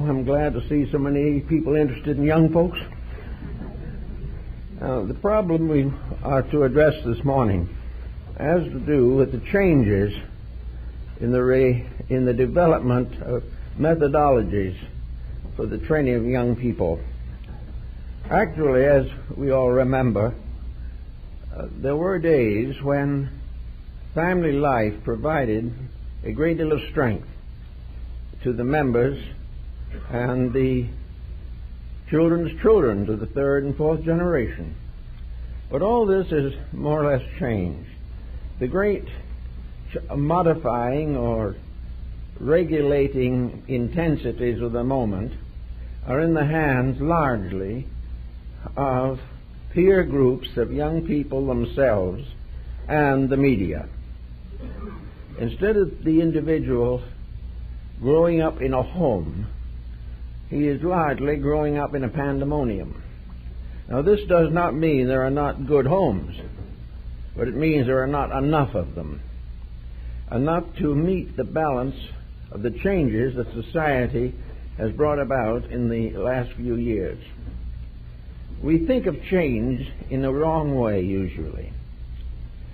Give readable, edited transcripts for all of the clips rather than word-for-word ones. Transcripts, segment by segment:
I'm glad to see so many people interested in young folks. The problem we are to address this morning has to do with the changes in the development of methodologies for the training of young people. Actually, as we all remember, there were days when family life provided a great deal of strength to the members and the children's children to the third and fourth generation. But all this is more or less changed. The great modifying or regulating intensities of the moment are in the hands largely of peer groups of young people themselves and the media. Instead of the individual growing up in a home, he is largely growing up in a pandemonium. Now, this does not mean there are not good homes, but it means there are not enough of them, enough to meet the balance of the changes that society has brought about in the last few years. We think of change in the wrong way, usually.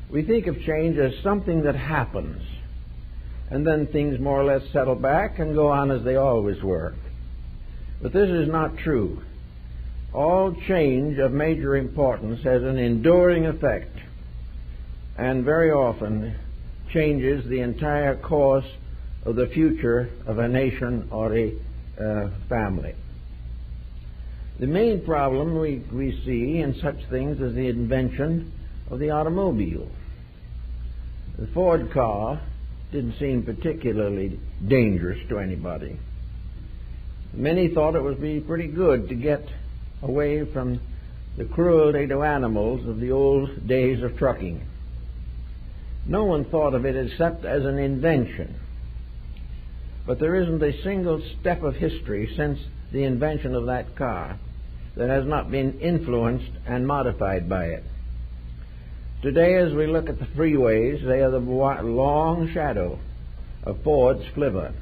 We think of change as something that happens, and then things more or less settle back and go on as they always were. But this is not true. All change of major importance has an enduring effect, and very often changes the entire course of the future of a nation or a family. The main problem we see in such things is the invention of the automobile. The Ford car didn't seem particularly dangerous to anybody. Many thought it would be pretty good to get away from the cruelty to animals of the old days of trucking. No one thought of it except as an invention. But there isn't a single step of history since the invention of that car that has not been influenced and modified by it. Today, as we look at the freeways, they are the long shadow of Ford's flivver.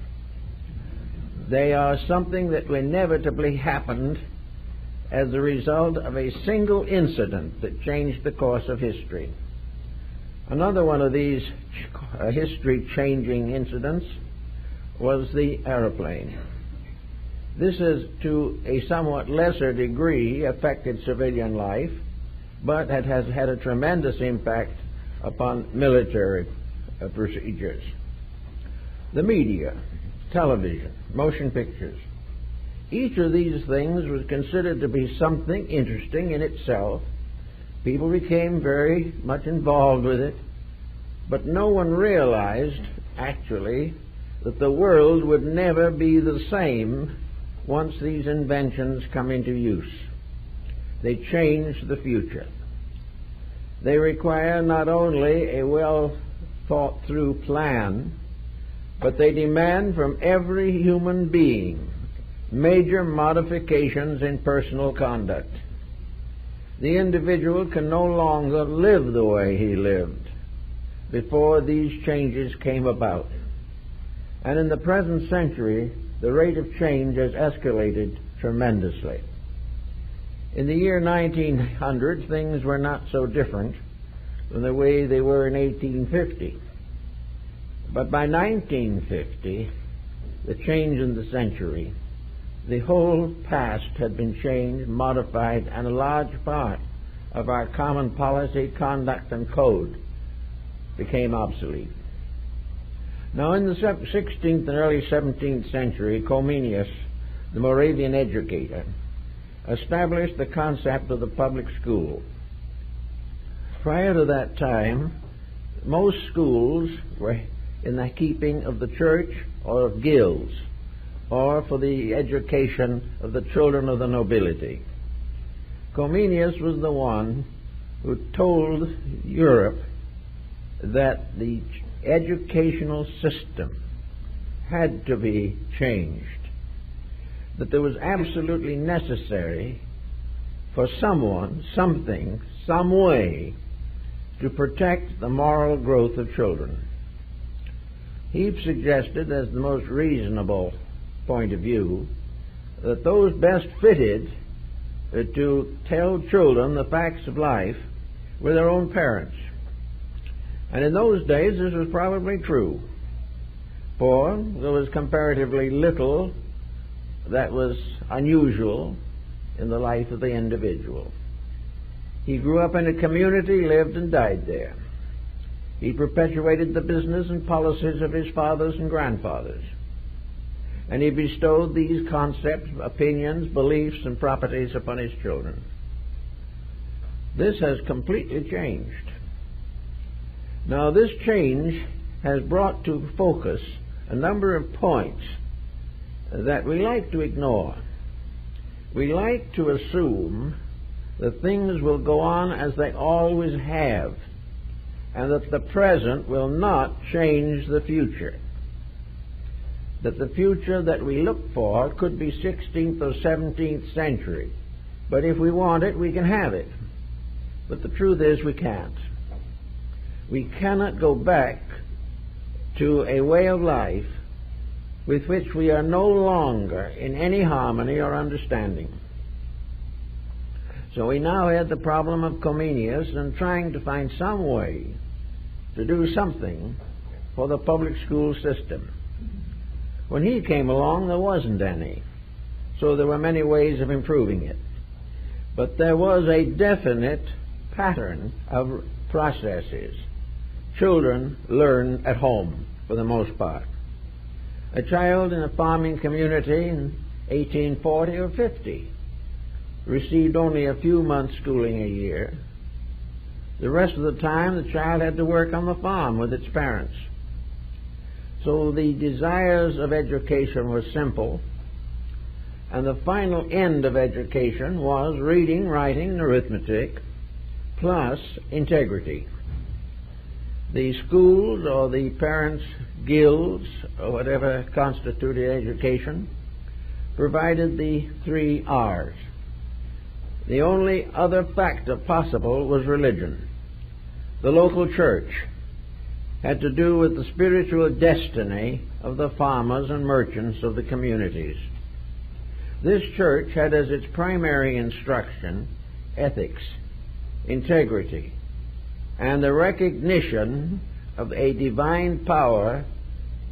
They are something that inevitably happened as a result of a single incident that changed the course of history. Another one of these history-changing incidents was the aeroplane. This has, to a somewhat lesser degree, affected civilian life, but it has had a tremendous impact upon military procedures. The media, television, motion pictures, each of these things was considered to be something interesting in itself. People became very much involved with it, but no one realized, actually, that the world would never be the same once these inventions come into use. They change the future. They require not only a well-thought-through plan, but they demand from every human being major modifications in personal conduct. The individual can no longer live the way he lived before these changes came about. And in the present century, the rate of change has escalated tremendously. In the year 1900, things were not so different from the way they were in 1850. But by 1950, the change in the century, the whole past had been changed, modified, and a large part of our common policy, conduct, and code became obsolete. Now, in the 16th and early 17th century, Comenius, the Moravian educator, established the concept of the public school. Prior to that time, most schools were in the keeping of the church or of guilds, or for the education of the children of the nobility. Comenius was the one who told Europe that the educational system had to be changed, that there was absolutely necessary for someone, something, some way to protect the moral growth of children. He suggested, as the most reasonable point of view, that those best fitted to tell children the facts of life were their own parents. And in those days this was probably true, for there was comparatively little that was unusual in the life of the individual. He grew up in a community, lived and died there. He perpetuated the business and policies of his fathers and grandfathers. And he bestowed these concepts, opinions, beliefs, and properties upon his children. This has completely changed. Now, this change has brought to focus a number of points that we like to ignore. We like to assume that things will go on as they always have, and that the present will not change the future. That the future that we look for could be 16th or 17th century, but if we want it, we can have it. But the truth is we can't. We cannot go back to a way of life with which we are no longer in any harmony or understanding. So we now had the problem of Comenius and trying to find some way to do something for the public school system. When he came along, there wasn't any, so there were many ways of improving it. But there was a definite pattern of processes. Children learn at home, for the most part. A child in a farming community in 1840 or 50 received only a few months' schooling a year. The rest of the time, the child had to work on the farm with its parents. So the desires of education were simple, and the final end of education was reading, writing, and arithmetic, plus integrity. The schools or the parents' guilds, or whatever constituted education, provided the 3 R's. The only other factor possible was religion. The local church had to do with the spiritual destiny of the farmers and merchants of the communities. This church had as its primary instruction ethics, integrity, and the recognition of a divine power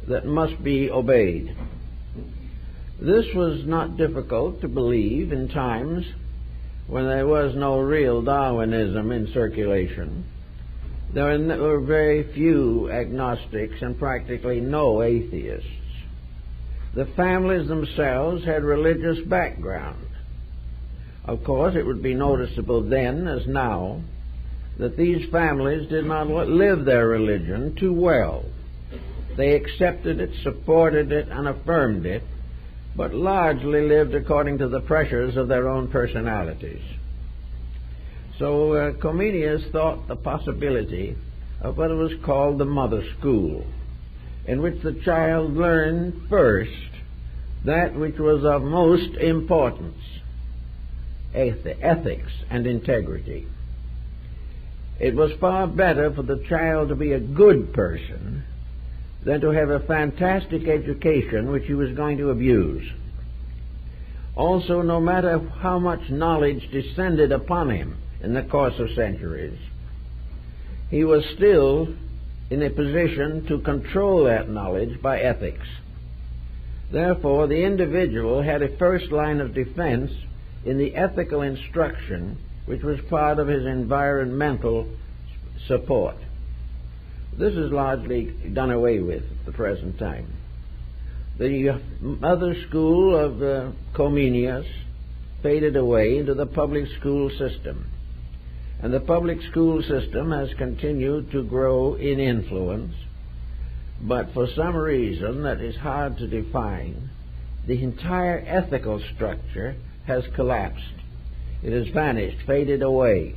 that must be obeyed. This was not difficult to believe in times when there was no real Darwinism in circulation. There were very few agnostics and practically no atheists. The families themselves had religious background. Of course, it would be noticeable then as now that these families did not live their religion too well. They accepted it, supported it, and affirmed it, but largely lived according to the pressures of their own personalities. So Comenius thought the possibility of what was called the mother school, in which the child learned first that which was of most importance, ethics and integrity. It was far better for the child to be a good person than to have a fantastic education which he was going to abuse. Also, no matter how much knowledge descended upon him in the course of centuries, he was still in a position to control that knowledge by ethics. Therefore, the individual had a first line of defense in the ethical instruction which was part of his environmental support. This is largely done away with at the present time. The mother school of Comenius faded away into the public school system. And the public school system has continued to grow in influence, but for some reason that is hard to define, the entire ethical structure has collapsed. It has vanished, faded away.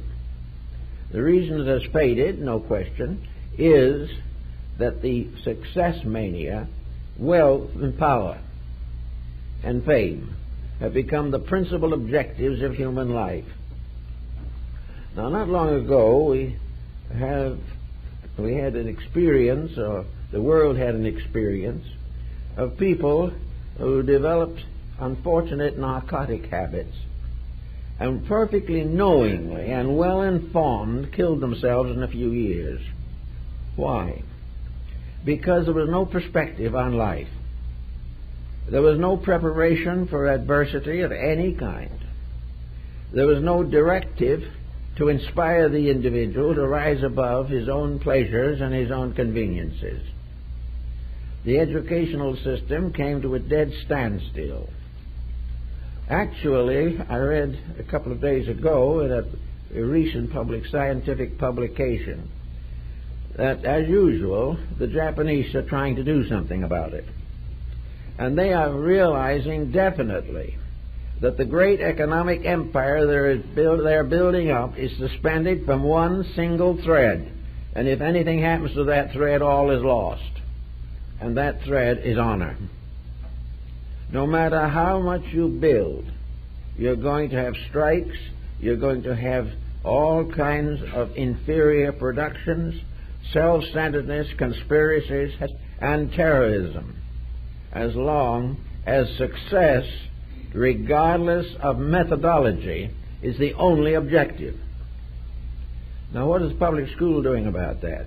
The reason it has faded, no question, is that the success mania, wealth and power and fame have become the principal objectives of human life. Now, not long ago, we had an experience, or the world had an experience, of people who developed unfortunate narcotic habits, and perfectly knowingly and well informed killed themselves in a few years. Why? Because there was no perspective on life. There was no preparation for adversity of any kind. There was no directive to inspire the individual to rise above his own pleasures and his own conveniences. The educational system came to a dead standstill. Actually, I read a couple of days ago in a recent scientific publication that, as usual, the Japanese are trying to do something about it. And they are realizing definitely that the great economic empire they're building up is suspended from one single thread. And if anything happens to that thread, all is lost. And that thread is honor. No matter how much you build, you're going to have strikes, you're going to have all kinds of inferior productions, self-centeredness, conspiracies, and terrorism, as long as success, regardless of methodology, is the only objective. Now, what is public school doing about that?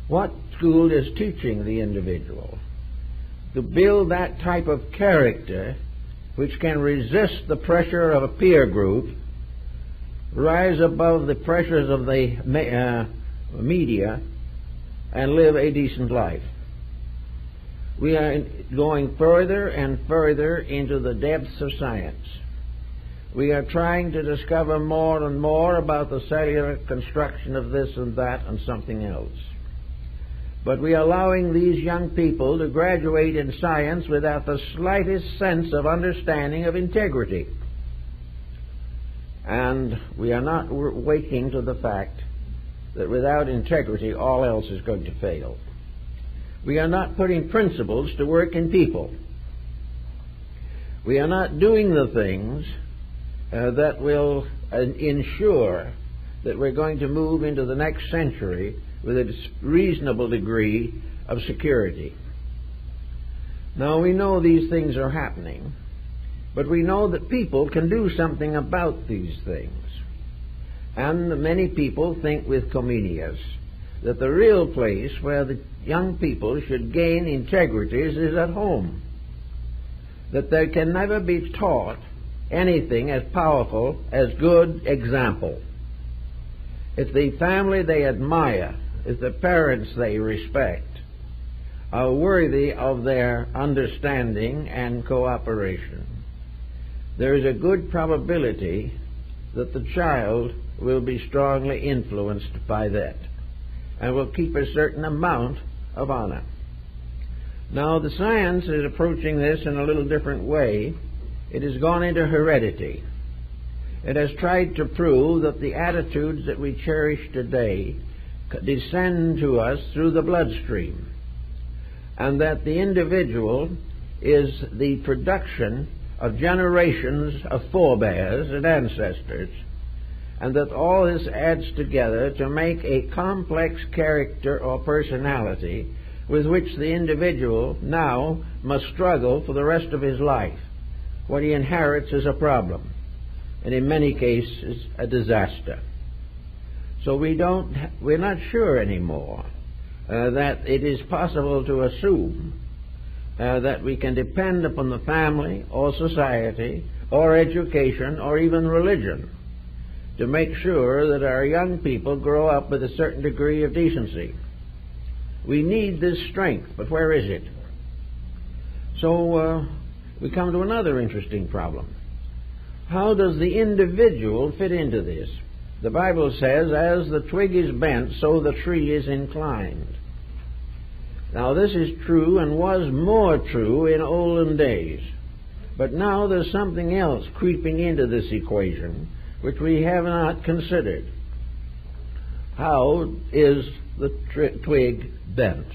What school is teaching the individual to build that type of character which can resist the pressure of a peer group, rise above the pressures of the media, and live a decent life? We are going further and further into the depths of science. We are trying to discover more and more about the cellular construction of this and that and something else. But we are allowing these young people to graduate in science without the slightest sense of understanding of integrity. And we are not waking to the fact that without integrity, all else is going to fail. We are not putting principles to work in people. We are not doing the things that will ensure that we're going to move into the next century with a reasonable degree of security. Now, we know these things are happening, but we know that people can do something about these things. And many people think with Comenius that the real place where the young people should gain integrities is at home. That they can never be taught anything as powerful as good example. If the family they admire, if the parents they respect are worthy of their understanding and cooperation, there is a good probability that the child will be strongly influenced by that and will keep a certain amount of honor. Now, the science is approaching this in a little different way. It has gone into heredity. It has tried to prove that the attitudes that we cherish today descend to us through the bloodstream, and that the individual is the production of generations of forebears and ancestors, and that all this adds together to make a complex character or personality with which the individual now must struggle for the rest of his life. What he inherits is a problem, and in many cases a disaster. So we're not sure anymore that it is possible to assume that we can depend upon the family or society or education or even religion to make sure that our young people grow up with a certain degree of decency. We need this strength, but where is it? So we come to another interesting problem. How does the individual fit into this? The Bible says, as the twig is bent, so the tree is inclined. Now, this is true and was more true in olden days. But now there's something else creeping into this equation which we have not considered. How is the twig bent?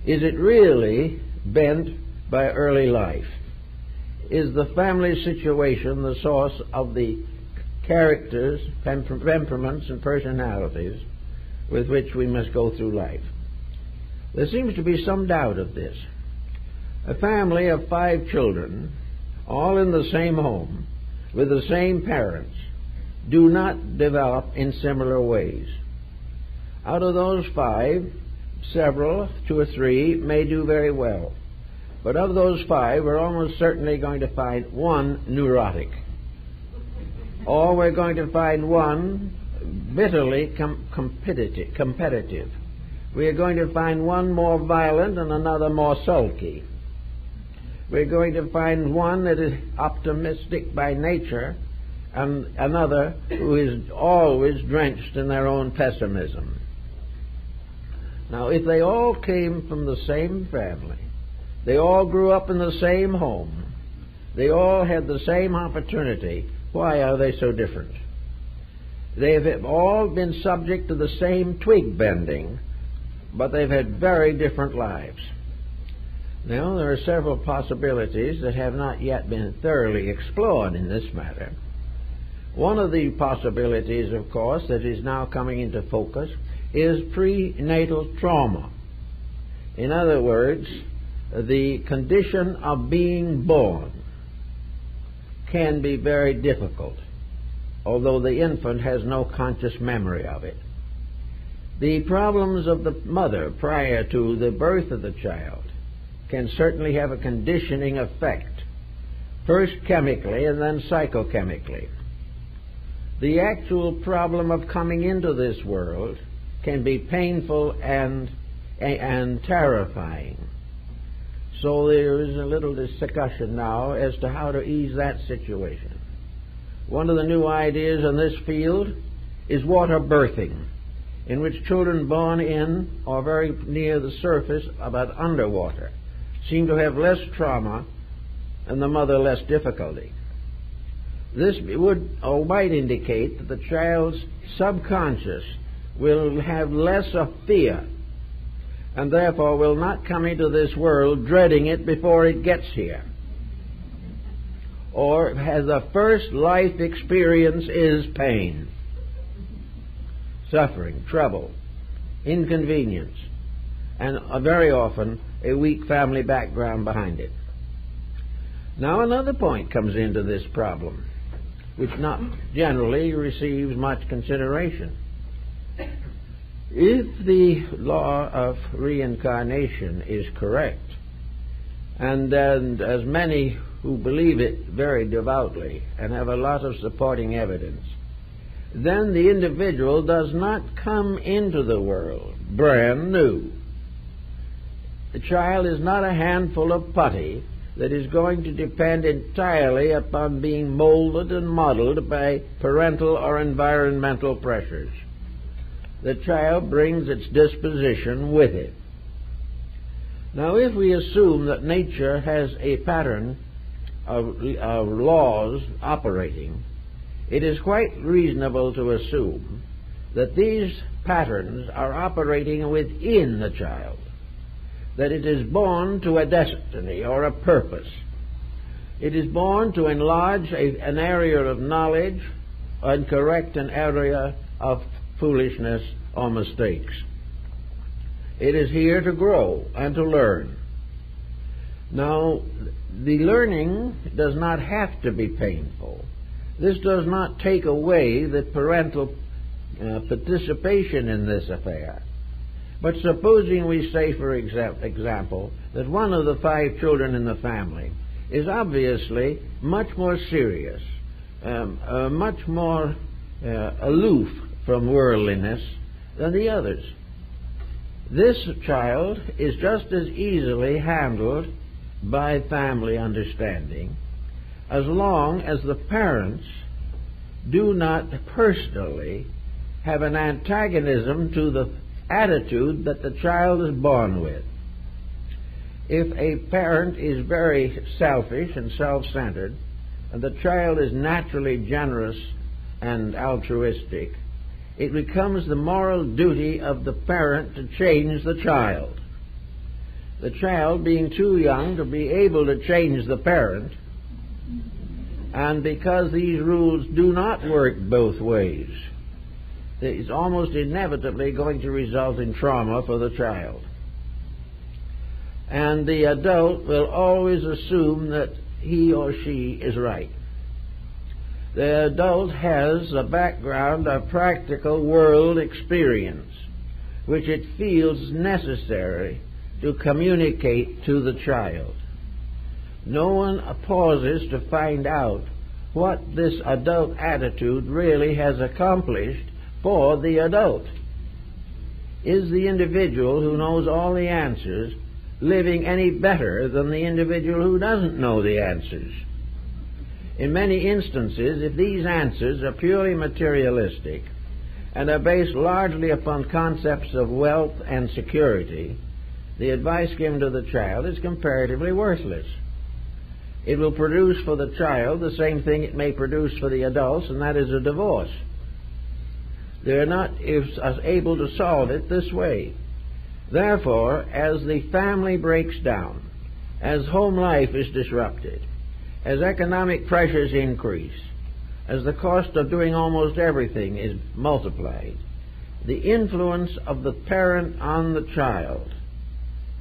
Is it really bent by early life? Is the family situation the source of the characters, temperaments, and personalities with which we must go through life? There seems to be some doubt of this. A family of 5 children, all in the same home, with the same parents, do not develop in similar ways. Out of those 5, several, 2 or 3, may do very well. But of those 5, we're almost certainly going to find one neurotic. Or we're going to find one bitterly competitive. We are going to find one more violent and another more sulky. We're going to find one that is optimistic by nature and another who is always drenched in their own pessimism. Now, if they all came from the same family, they all grew up in the same home, they all had the same opportunity, why are they so different? They have all been subject to the same twig bending, but they've had very different lives. Now, there are several possibilities that have not yet been thoroughly explored in this matter. One of the possibilities, of course, that is now coming into focus is prenatal trauma. In other words, the condition of being born can be very difficult, although the infant has no conscious memory of it. The problems of the mother prior to the birth of the child can certainly have a conditioning effect, first chemically and then psychochemically. The actual problem of coming into this world can be painful and terrifying. So there is a little discussion now as to how to ease that situation. One of the new ideas in this field is water birthing, in which children born in or very near the surface about underwater seem to have less trauma and the mother less difficulty. This would or might indicate that the child's subconscious will have less of fear and therefore will not come into this world dreading it before it gets here, or has the first life experience is pain, suffering, trouble, inconvenience, and very often a weak family background behind it. Now another point comes into this problem, which not generally receives much consideration. If the law of reincarnation is correct, and as many who believe it very devoutly and have a lot of supporting evidence, then the individual does not come into the world brand new. The child is not a handful of putty that is going to depend entirely upon being molded and modeled by parental or environmental pressures. The child brings its disposition with it. Now, if we assume that nature has a pattern of laws operating, it is quite reasonable to assume that these patterns are operating within the child, that it is born to a destiny or a purpose. It is born to enlarge an area of knowledge and correct an area of foolishness or mistakes. It is here to grow and to learn. Now, the learning does not have to be painful. This does not take away the parental participation in this affair. But supposing we say, for example, that one of the 5 children in the family is obviously much more serious, much more aloof from worldliness than the others. This child is just as easily handled by family understanding as long as the parents do not personally have an antagonism to the attitude that the child is born with. If a parent is very selfish and self-centered, and the child is naturally generous and altruistic, it becomes the moral duty of the parent to change the child. The child being too young to be able to change the parent, and because these rules do not work both ways, it's almost inevitably going to result in trauma for the child. and the adult will always assume that he or she is right. The adult has a background of practical world experience, which it feels necessary to communicate to the child. No one pauses to find out what this adult attitude really has accomplished for the adult. Is the individual who knows all the answers living any better than the individual who doesn't know the answers? In many instances, if these answers are purely materialistic and are based largely upon concepts of wealth and security, the advice given to the child is comparatively worthless. It will produce for the child the same thing it may produce for the adults, and that is a divorce. They're not able to solve it this way. Therefore, as the family breaks down, as home life is disrupted, as economic pressures increase, as the cost of doing almost everything is multiplied, the influence of the parent on the child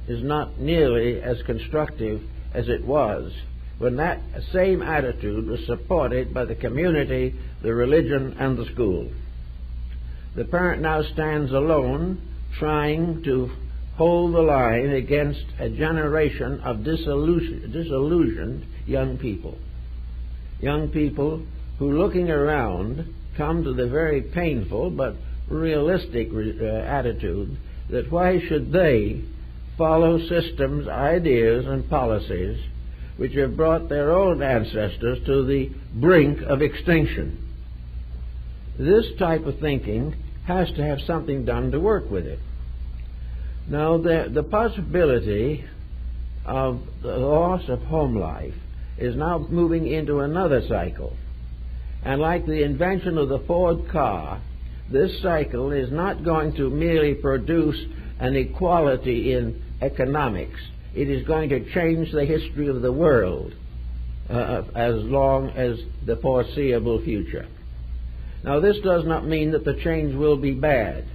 is not nearly as constructive as it was when that same attitude was supported by the community, the religion, and the school. The parent now stands alone, trying to hold the line against a generation of disillusioned young people. Young people who, looking around, come to the very painful but realistic attitude that why should they follow systems, ideas, and policies which have brought their own ancestors to the brink of extinction. This type of thinking has to have something done to work with it. Now, the possibility of the loss of home life is now moving into another cycle. And like the invention of the Ford car, this cycle is not going to merely produce an equality in economics. It is going to change the history of the world as long as the foreseeable future. Now, this does not mean that the change will be bad,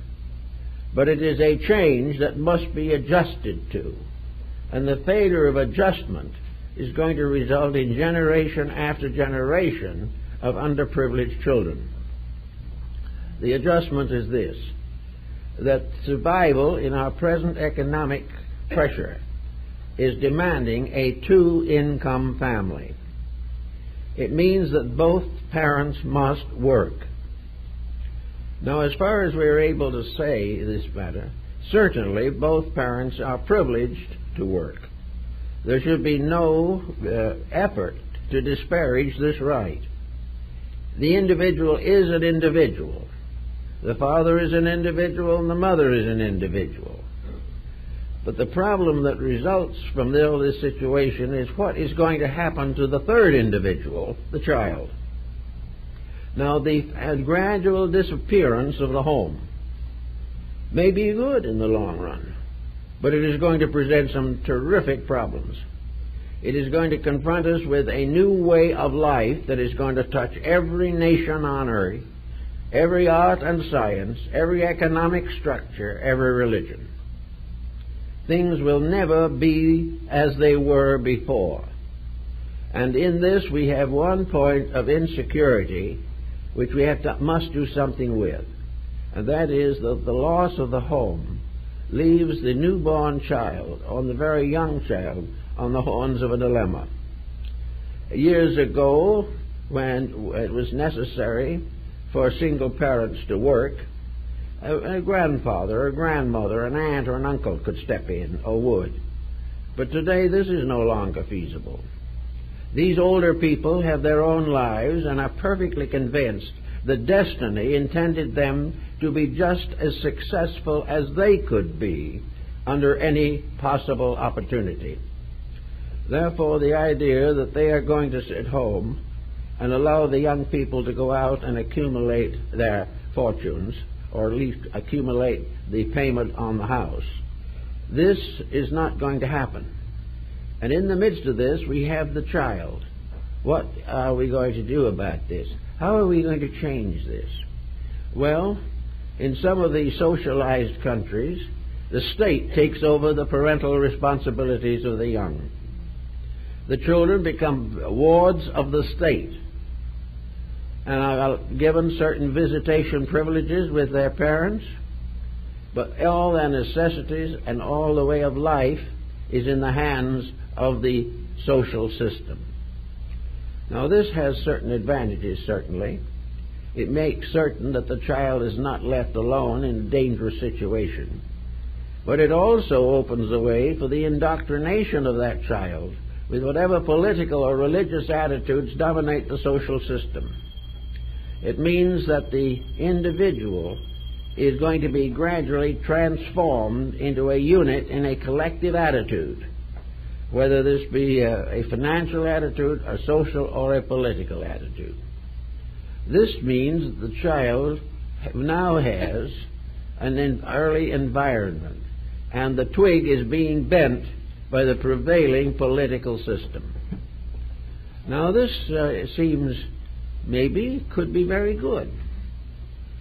but it is a change that must be adjusted to. And the failure of adjustment is going to result in generation after generation of underprivileged children. The adjustment is this: that survival in our present economic pressure is demanding a two-income family. It means that both parents must work. Now, as far as we are able to say this matter, certainly both parents are privileged to work. There should be no effort to disparage this right. The individual is an individual. The father is an individual and the mother is an individual. But the problem that results from this situation is what is going to happen to the third individual, the child. Now, the gradual disappearance of the home may be good in the long run, but it is going to present some terrific problems. It is going to confront us with a new way of life that is going to touch every nation on earth, every art and science, every economic structure, every religion. Things will never be as they were before. And in this we have one point of insecurity which we must do something with, and that is that the loss of the home leaves the newborn child, or the very young child, on the horns of a dilemma. Years ago, when it was necessary for single parents to work, a grandfather, a grandmother, an aunt, or an uncle could step in, or would. But today this is no longer feasible. These older people have their own lives and are perfectly convinced that destiny intended them to be just as successful as they could be under any possible opportunity. Therefore, the idea that they are going to sit home and allow the young people to go out and accumulate their fortunes, or at least accumulate the payment on the house, this is not going to happen. And in the midst of this, we have the child. What are we going to do about this? How are we going to change this? Well, in some of the socialized countries, the state takes over the parental responsibilities of the young. The children become wards of the state and are given certain visitation privileges with their parents, but all their necessities and all the way of life is in the hands of the social system. Now, this has certain advantages, certainly. It makes certain that the child is not left alone in a dangerous situation. But it also opens the way for the indoctrination of that child with whatever political or religious attitudes dominate the social system. It means that the individual is going to be gradually transformed into a unit in a collective attitude, whether this be a financial attitude, a social, or a political attitude. This means the child now has an early environment, and the twig is being bent by the prevailing political system. Now, this seems maybe could be very good.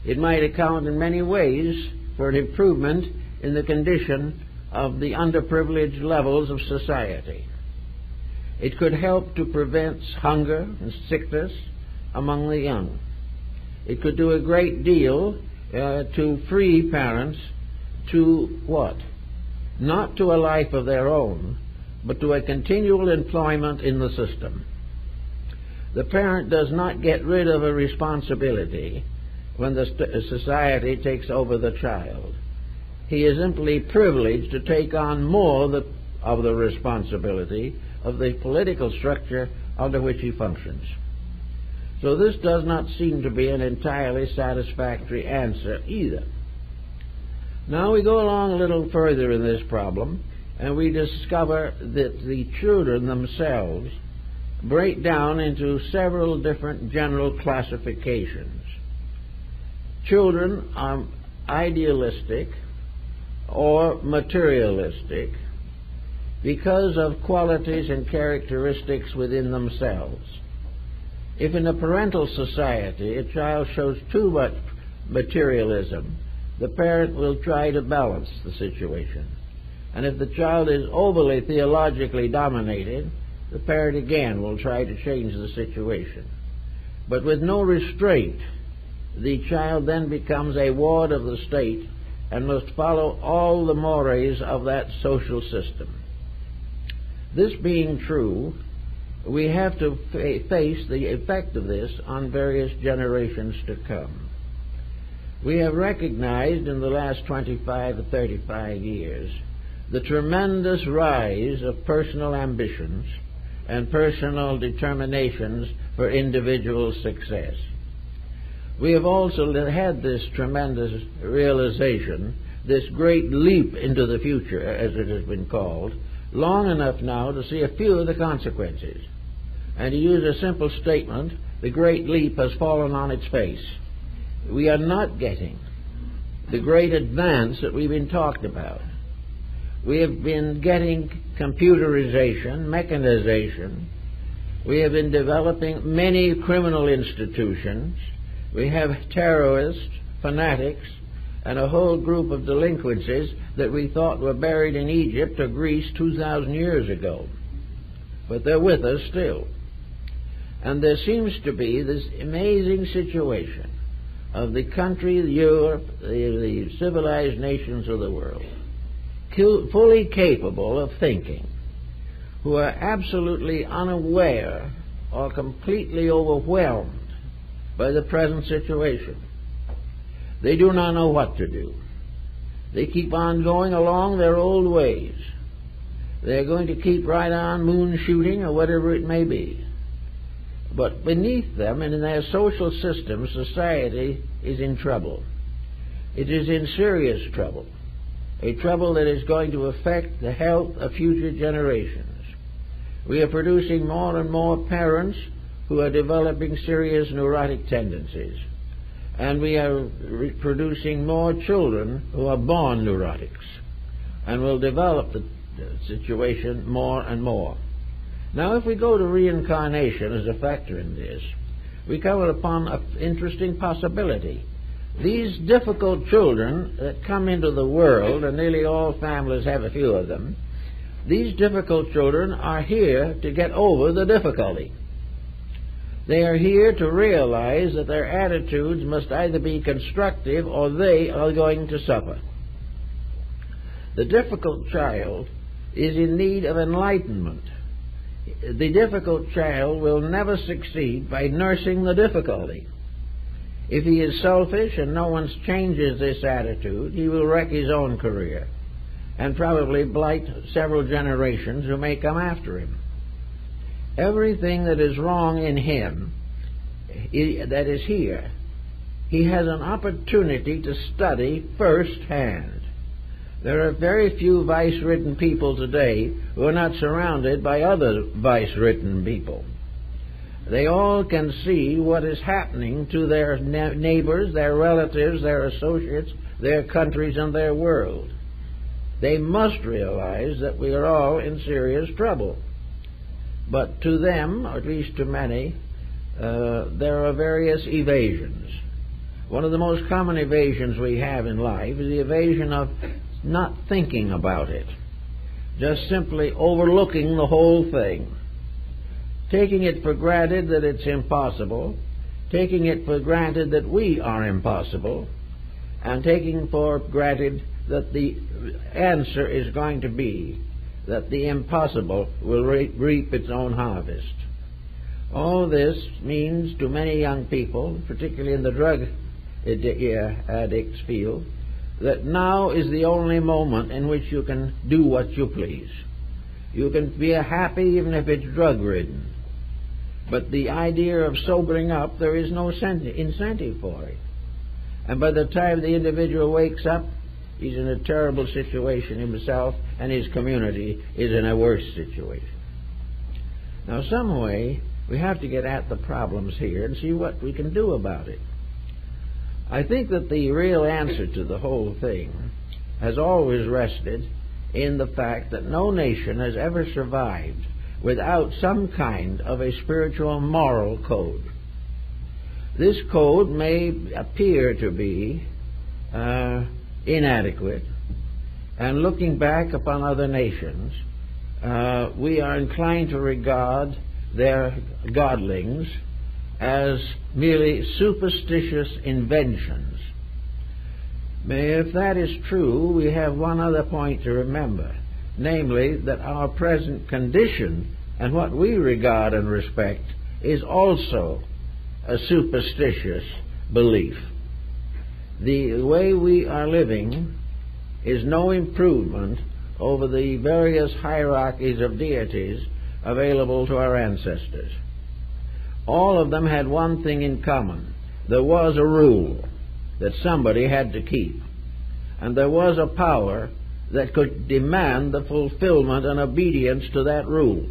It might account in many ways for an improvement in the condition of the underprivileged levels of society. It could help to prevent hunger and sickness among the young. It could do a great deal to free parents to what? Not to a life of their own, but to a continual employment in the system. The parent does not get rid of a responsibility when the society takes over the child. He is simply privileged to take on more of the responsibility of the political structure under which he functions. So this does not seem to be an entirely satisfactory answer either. Now we go along a little further in this problem, and we discover that the children themselves break down into several different general classifications. Children are idealistic or materialistic because of qualities and characteristics within themselves. If in a parental society a child shows too much materialism, the parent will try to balance the situation. And if the child is overly theologically dominated, the parent again will try to change the situation. But with no restraint, the child then becomes a ward of the state and must follow all the mores of that social system. This being true, we have to face the effect of this on various generations to come. We have recognized in the last 25 to 35 years the tremendous rise of personal ambitions and personal determinations for individual success. We have also had this tremendous realization, this great leap into the future, as it has been called, long enough now to see a few of the consequences. And to use a simple statement, the great leap has fallen on its face. We are not getting the great advance that we've been talked about. We have been getting computerization, mechanization. We have been developing many criminal institutions. We have terrorists, fanatics, and a whole group of delinquencies that we thought were buried in Egypt or Greece 2,000 years ago. But they're with us still. And there seems to be this amazing situation of the country, Europe, the civilized nations of the world, fully capable of thinking, who are absolutely unaware or completely overwhelmed by the present situation. They do not know what to do. They keep on going along their old ways. They're going to keep right on moon shooting or whatever it may be. But beneath them and in their social system, society is in trouble. It is in serious trouble, a trouble that is going to affect the health of future generations. We are producing more and more parents who are developing serious neurotic tendencies. And we are producing more children who are born neurotics and will develop the situation more and more. Now, if we go to reincarnation as a factor in this, we come upon an interesting possibility These difficult children that come into the world, and nearly all families have a few of them, these difficult children are here to get over the difficulty. They are here to realize that their attitudes must either be constructive or they are going to suffer. The difficult child is in need of enlightenment. The difficult child will never succeed by nursing the difficulty. If he is selfish and no one changes this attitude, he will wreck his own career and probably blight several generations who may come after him. Everything that is wrong in him, that is here, he has an opportunity to study firsthand. There are very few vice-ridden people today who are not surrounded by other vice-ridden people. They all can see what is happening to their neighbors, their relatives, their associates, their countries, and their world. They must realize that we are all in serious trouble. But to them, or at least to many, there are various evasions. One of the most common evasions we have in life is the evasion of not thinking about it, just simply overlooking the whole thing, taking it for granted that it's impossible, taking it for granted that we are impossible, and taking for granted that the answer is going to be that the impossible will reap its own harvest. All this means to many young people, particularly in the drug addicts field, that now is the only moment in which you can do what you please. You can be happy even if it's drug-ridden. But the idea of sobering up, there is no incentive for it. And by the time the individual wakes up, he's in a terrible situation himself, and his community is in a worse situation. Now, some way, we have to get at the problems here and see what we can do about it. I think that the real answer to the whole thing has always rested in the fact that no nation has ever survived without some kind of a spiritual moral code. This code may appear to be inadequate, and looking back upon other nations, we are inclined to regard their godlings as merely superstitious inventions. If that is true, we have one other point to remember, namely that our present condition and what we regard and respect is also a superstitious belief. The way we are living is no improvement over the various hierarchies of deities available to our ancestors. All of them had one thing in common. There was a rule that somebody had to keep, and there was a power that could demand the fulfillment and obedience to that rule.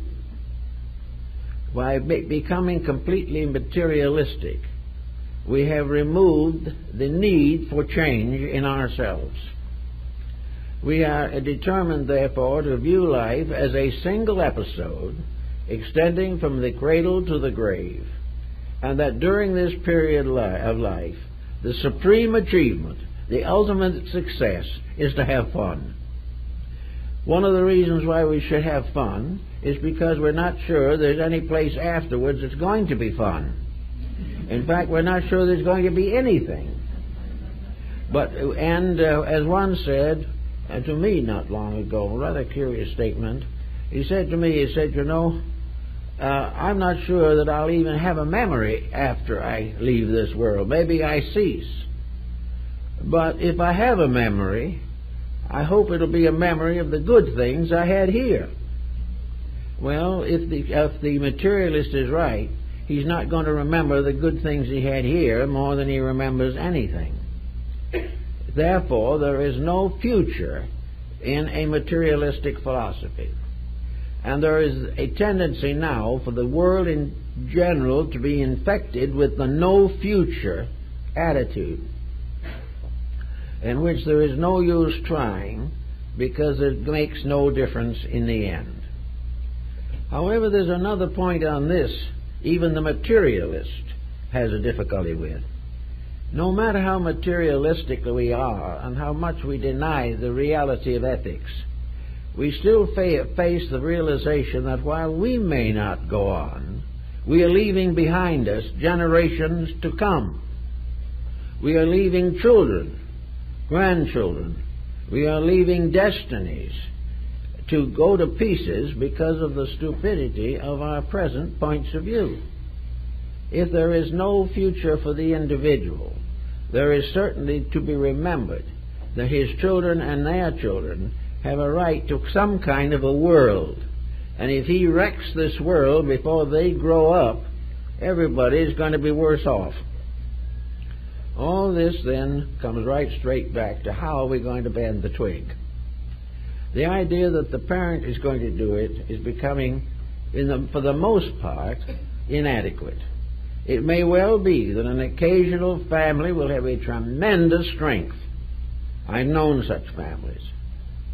By becoming completely materialistic, we have removed the need for change in ourselves. We are determined, therefore, to view life as a single episode extending from the cradle to the grave, and that during this period of life, the supreme achievement, the ultimate success, is to have fun. One of the reasons why we should have fun is because we're not sure there's any place afterwards that's going to be fun. In fact, we're not sure there's going to be anything. As one said to me not long ago, a rather curious statement, he said to me, you know, I'm not sure that I'll even have a memory after I leave this world. Maybe I cease. But if I have a memory, I hope it'll be a memory of the good things I had here. Well, if the materialist is right, he's not going to remember the good things he had here more than he remembers anything. Therefore, there is no future in a materialistic philosophy. And there is a tendency now for the world in general to be infected with the no future attitude, in which there is no use trying because it makes no difference in the end. However, there's another point on this even the materialist has a difficulty with. No matter how materialistic we are and how much we deny the reality of ethics, we still face the realization that while we may not go on, we are leaving behind us generations to come. We are leaving children, grandchildren. We are leaving destinies to go to pieces because of the stupidity of our present points of view. If there is no future for the individual, there is certainly to be remembered that his children and their children have a right to some kind of a world. And if he wrecks this world before they grow up, everybody is going to be worse off. All this then comes right straight back to how are we going to bend the twig. The idea that the parent is going to do it is becoming, for the most part, inadequate. It may well be that an occasional family will have a tremendous strength. I've known such families.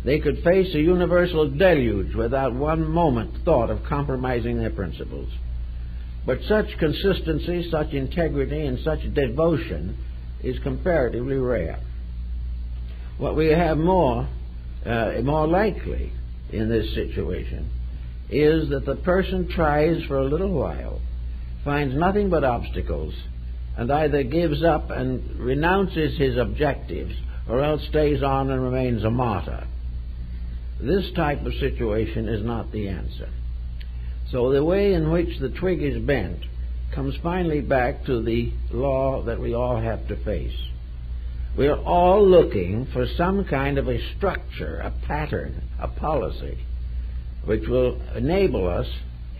They could face a universal deluge without one moment thought of compromising their principles. But such consistency, such integrity, and such devotion is comparatively rare. What we have more likely in this situation is that the person tries for a little while, finds nothing but obstacles, and either gives up and renounces his objectives or else stays on and remains a martyr. This type of situation is not the answer. So the way in which the twig is bent comes finally back to the law that we all have to face. We are all looking for some kind of a structure, a pattern, a policy, which will enable us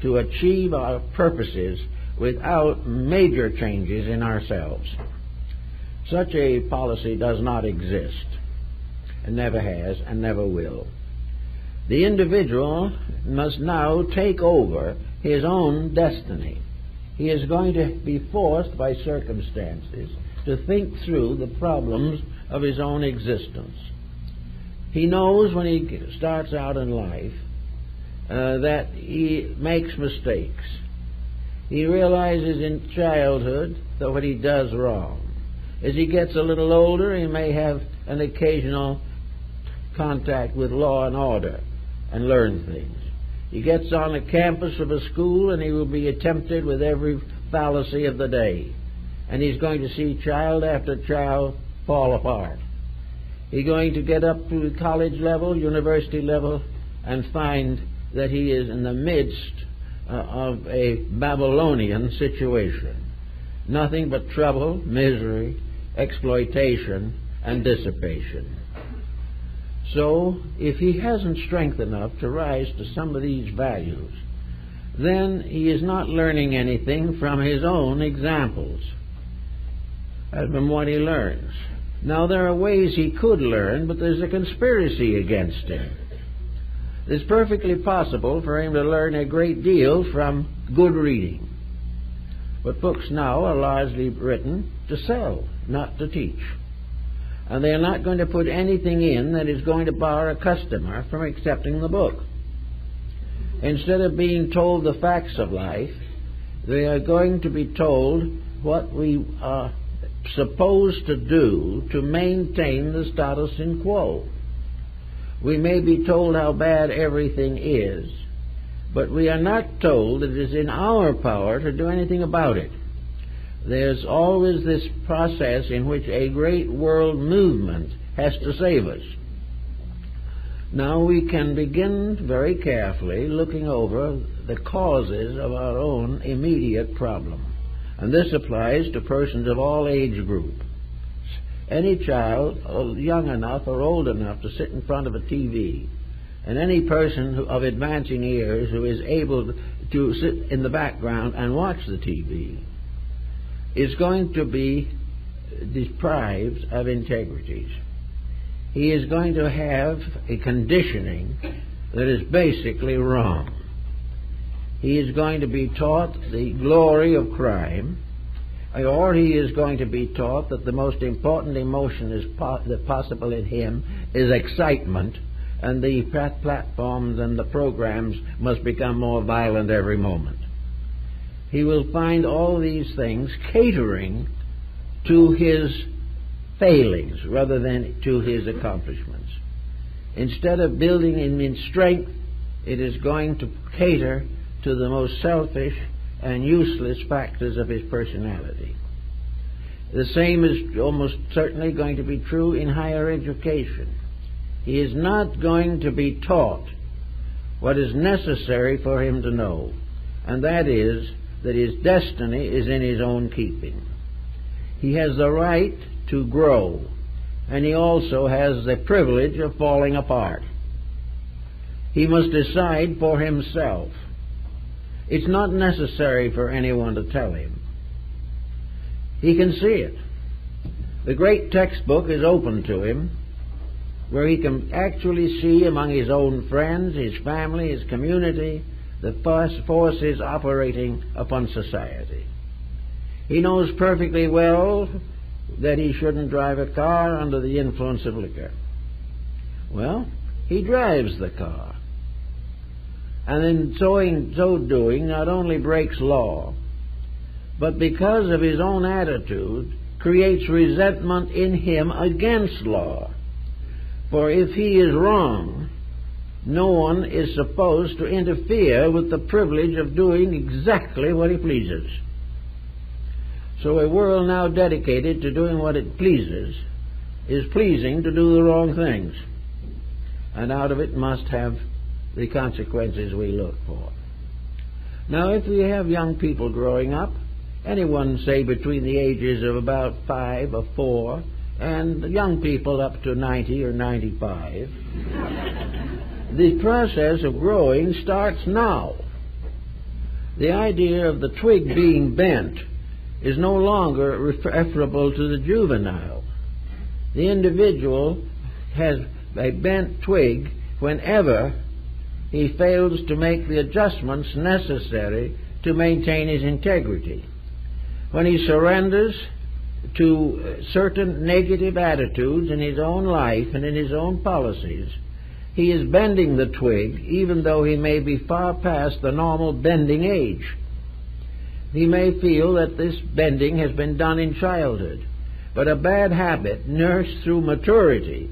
to achieve our purposes without major changes in ourselves. Such a policy does not exist, and never has, and never will. The individual must now take over his own destiny. He is going to be forced by circumstances to think through the problems of his own existence. He knows when he starts out in life that he makes mistakes. He realizes in childhood that what he does wrong. As he gets a little older, he may have an occasional contact with law and order and learn things. He gets on the campus of a school and he will be tempted with every fallacy of the day. And he's going to see child after child fall apart. He's going to get up to the college level, university level, and find that he is in the midst of a Babylonian situation. Nothing but trouble, misery, exploitation, and dissipation. So, if he hasn't strength enough to rise to some of these values, then he is not learning anything from his own examples, from what he learns. Now, there are ways he could learn, but there's a conspiracy against him. It's perfectly possible for him to learn a great deal from good reading. But books now are largely written to sell, not to teach. And they are not going to put anything in that is going to bar a customer from accepting the book. Instead of being told the facts of life, they are going to be told what we are supposed to do to maintain the status quo. We may be told how bad everything is, but we are not told that it is in our power to do anything about it. There's always this process in which a great world movement has to save us. Now we can begin very carefully looking over the causes of our own immediate problem. And this applies to persons of all age groups. Any child, young enough or old enough to sit in front of a TV, and any person of advancing years who is able to sit in the background and watch the TV, is going to be deprived of integrities. He is going to have a conditioning that is basically wrong. He is going to be taught the glory of crime, or he is going to be taught that the most important emotion possible in him is excitement, and the platforms and the programs must become more violent every moment. He will find all these things catering to his failings rather than to his accomplishments. Instead of building him in strength, it is going to cater to the most selfish and useless factors of his personality. The same is almost certainly going to be true in higher education. He is not going to be taught what is necessary for him to know, and that is that his destiny is in his own keeping. He has the right to grow, and he also has the privilege of falling apart. He must decide for himself. It's not necessary for anyone to tell him. He can see it. The great textbook is open to him, where he can actually see among his own friends, his family, his community, the forces operating upon society. He knows perfectly well that he shouldn't drive a car under the influence of liquor. Well, he drives the car. And in so doing, not only breaks law, but because of his own attitude, creates resentment in him against law. For if he is wrong, no one is supposed to interfere with the privilege of doing exactly what he pleases. So a world now dedicated to doing what it pleases is pleasing to do the wrong things, and out of it must have the consequences we look for. Now, if we have young people growing up, anyone, say, between the ages of about 5 or 4, and young people up to 90 or 95, the process of growing starts now. The idea of the twig being bent is no longer referable to the juvenile. The individual has a bent twig whenever he fails to make the adjustments necessary to maintain his integrity. When he surrenders to certain negative attitudes in his own life and in his own policies, he is bending the twig, even though he may be far past the normal bending age. He may feel that this bending has been done in childhood, but a bad habit nursed through maturity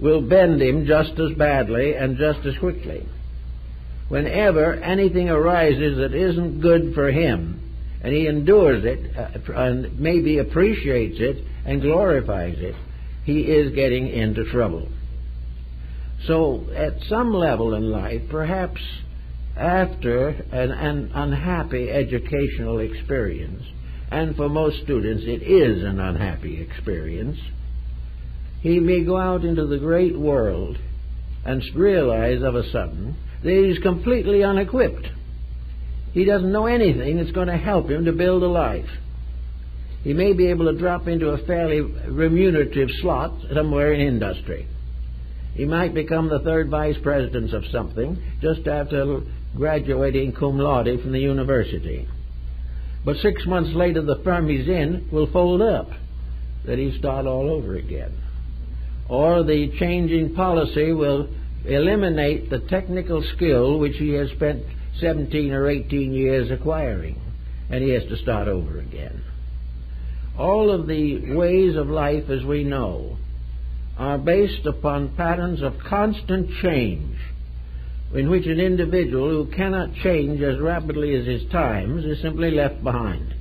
will bend him just as badly and just as quickly. Whenever anything arises that isn't good for him, and he endures it, and maybe appreciates it and glorifies it, he is getting into trouble. So at some level in life, perhaps after an unhappy educational experience, and for most students it is an unhappy experience, he may go out into the great world and realize of a sudden that he's completely unequipped. He doesn't know anything that's going to help him to build a life. He may be able to drop into a fairly remunerative slot somewhere in industry. He might become the third vice president of something just after graduating cum laude from the university. But 6 months later, the firm he's in will fold up, that he start all over again. Or the changing policy will eliminate the technical skill which he has spent 17 or 18 years acquiring, and he has to start over again. All of the ways of life, as we know, are based upon patterns of constant change, in which an individual who cannot change as rapidly as his times is simply left behind.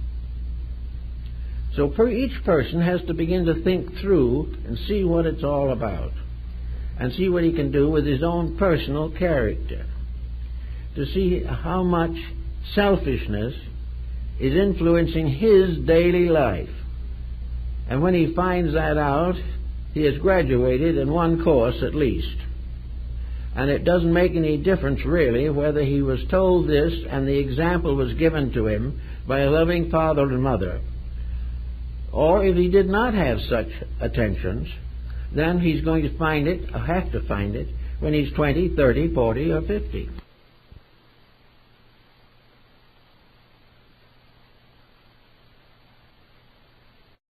So each person has to begin to think through and see what it's all about, and see what he can do with his own personal character, to see how much selfishness is influencing his daily life. And when he finds that out, he has graduated in one course at least. And it doesn't make any difference really whether he was told this and the example was given to him by a loving father and mother, or if he did not have such attentions, then he's going to find it, or have to find it, when he's 20, 30, 40, or 50.